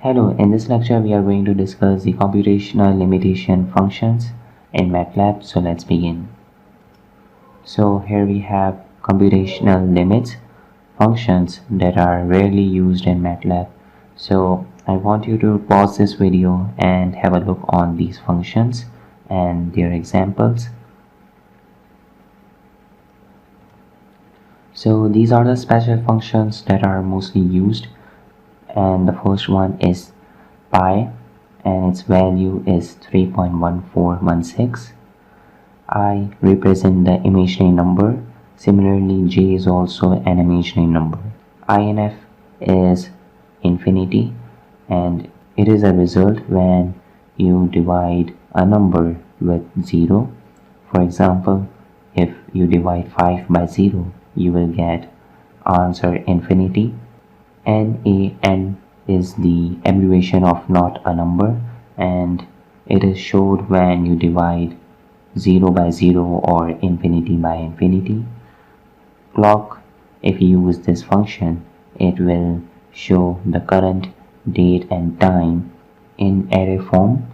Hello, in this lecture we are going to discuss the computational limitation functions in MATLAB. So let's begin. So here we have computational limits, functions that are rarely used in MATLAB. So I want you to pause this video and have a look on these functions and their examples. So these are the special functions that are mostly used, and the first one is pi, and its value is 3.1416. I represent the imaginary number. Similarly, j is also an imaginary number. INF is infinity, and it is a result when you divide a number with 0. For example, if you divide 5 by 0, you will get answer infinity. NaN is the abbreviation of not a number, and it is showed when you divide 0 by 0 or infinity by infinity. Clock, if you use this function, it will show the current, date and time in array form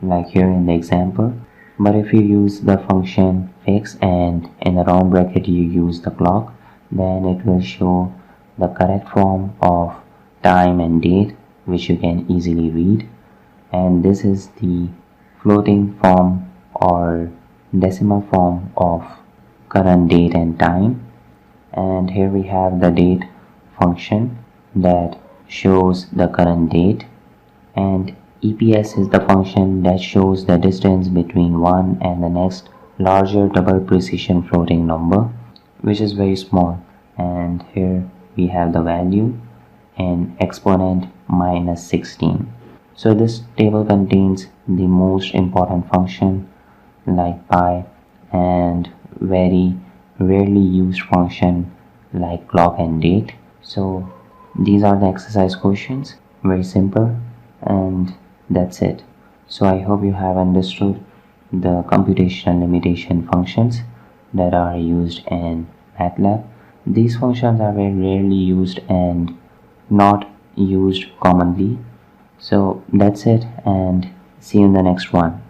like here in the example. But if you use the function fix and in the round bracket you use the clock, then it will show the correct form of time and date, which you can easily read. And this is the floating form or decimal form of current, date and time. And here we have the date function that shows the current date, and EPS is the function that shows the distance between one and the next larger double precision floating number, which is very small. And here we have the value in exponent minus 16. So this table contains the most important function like pi and very rarely used function like clock and date. So these are the exercise questions, very simple, and that's it. So I hope you have understood the computational limitation functions that are used in MATLAB. These functions are very rarely used and not used commonly. So that's it, and see you in the next one.